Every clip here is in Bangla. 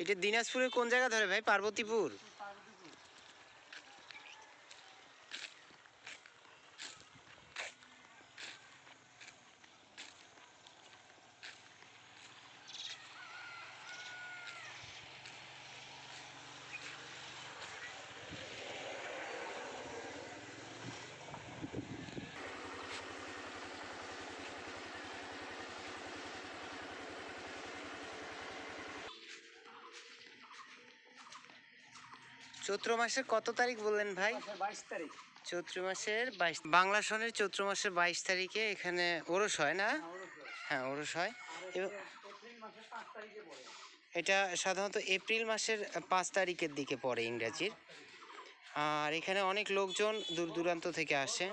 এটা দিনাজপুরের কোন জায়গা ধরে ভাই? পার্বতীপুর। চৈত্র মাসের কত তারিখ বললেন ভাই? 22 তারিখ। চৈত্র মাসের 22, বাংলা সনের চৈত্র মাসের 22 তারিখে এখানে ওরস হয় না? হ্যাঁ, ওরস হয়। এবং এপ্রিল মাসের 5 তারিখে পড়ে। এটা সাধারণত এপ্রিল মাসের 5 তারিখের দিকে পড়ে ইংরাজির। আর এখানে অনেক লোকজন দূর দূরান্ত থেকে আসে।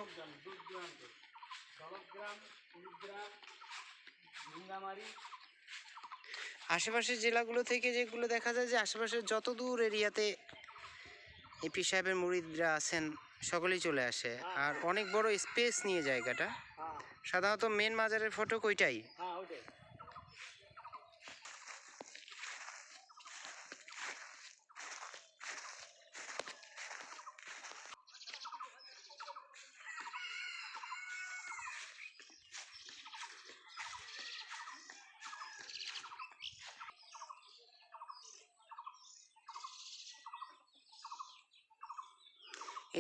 আশেপাশের জেলাগুলো থেকে যেগুলো দেখা যায় যে আশেপাশের যত দূর এরিয়াতে এপি সাহেবের মুরিদরা আছেন সকলেই চলে আসে। আর অনেক বড় স্পেস নিয়ে জায়গাটা। সাধারণত মেন মাজারের ফটো ওইটাই।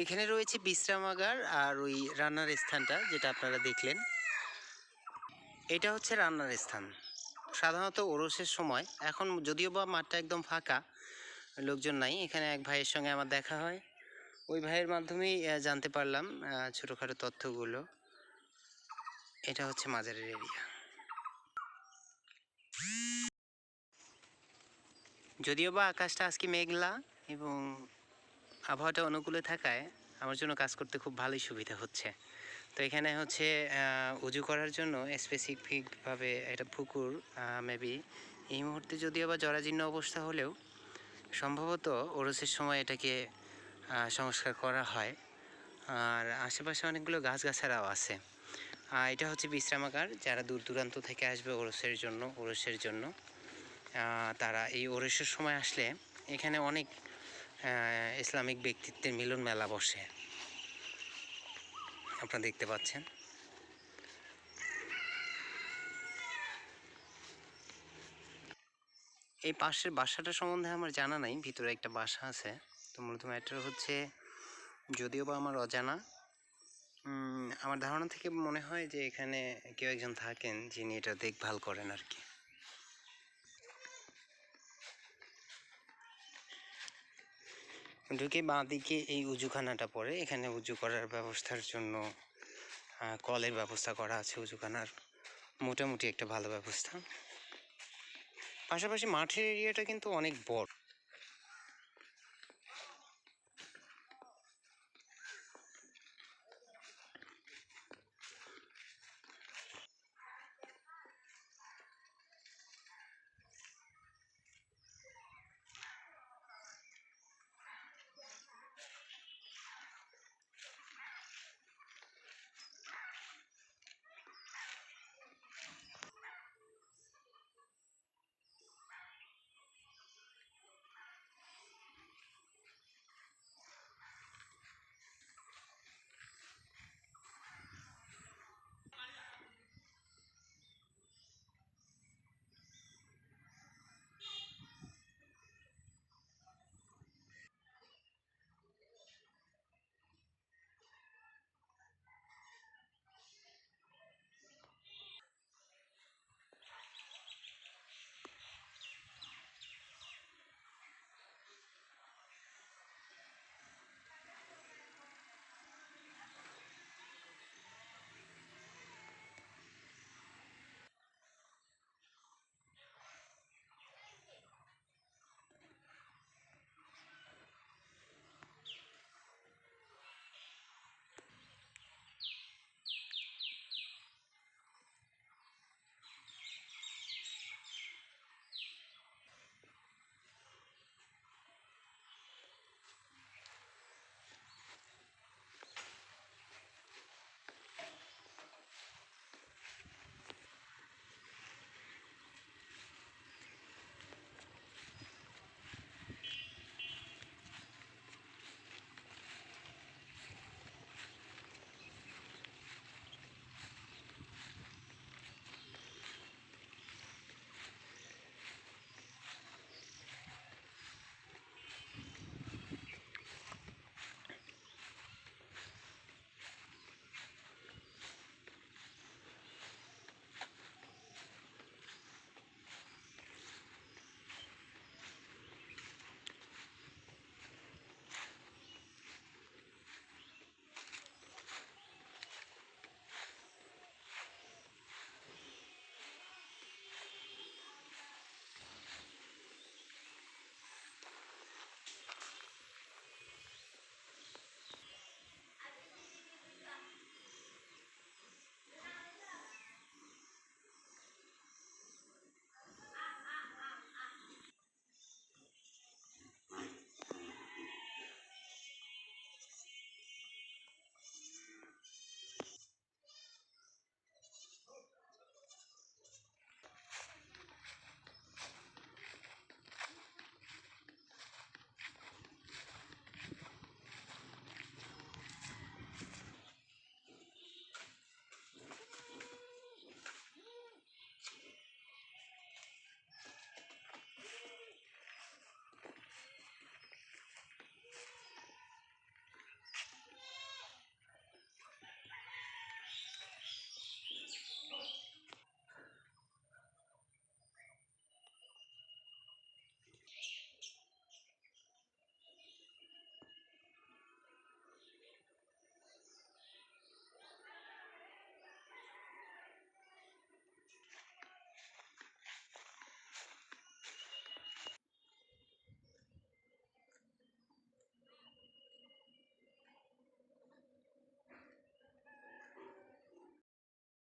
এখানে রয়েছে বিশ্রামাগার আর ওই রান্নার স্থানটা যেটা আপনারা দেখলেন, এটা হচ্ছে রান্নার স্থান। সাধারণত ওরসের সময়, এখন যদিও বা মাঠটা একদম ফাঁকা, লোকজন নাই, এখানে এক ভাইয়ের সঙ্গে আমার দেখা হয়। ওই ভাইয়ের মাধ্যমেই জানতে পারলাম ছোটোখাটো তথ্যগুলো। এটা হচ্ছে মাজারের এরিয়া। যদিও বা আকাশটা আজকে মেঘলা এবং আবহাওয়াটা অনুকূলে থাকায় আমার জন্য কাজ করতে খুব ভালোই সুবিধা হচ্ছে। তো এখানে হচ্ছে উজু করার জন্য স্পেসিফিকভাবে একটা পুকুর, মেবি এই মুহূর্তে যদিও বা জরাজীর্ণ অবস্থা হলেও সম্ভবত ওরসের সময় এটাকে সংস্কার করা হয়। আর আশেপাশে অনেকগুলো গাছগাছারাও আছে। এটা হচ্ছে বিশ্রামাগার, যারা দূর দূরান্ত থেকে আসবে ওরসের জন্য তারা এই ওরসের সময় আসলে এখানে অনেক ইসলামিক ব্যক্তিত্বের মিলন মেলা বসে, আপনারা দেখতে পাচ্ছেন। এই পাশের বাসাটা সম্বন্ধে আমার জানা নাই, ভিতরে একটা বাসা আছে। তো মূলত ম্যাটার হচ্ছে, যদিও বা আমার অজানা, আমার ধারণা থেকে মনে হয় যে এখানে কেউ একজন থাকেন যিনি এটা দেখভাল করেন আর কি। ঢুকে বাঁ দিকে এই উজুখানাটা পড়ে, এখানে উজু করার ব্যবস্থার জন্য কলের ব্যবস্থা করা আছে। উজুখানার মোটামুটি একটা ভালো ব্যবস্থা। পাশাপাশি মাঠের এরিয়াটা কিন্তু অনেক বড়।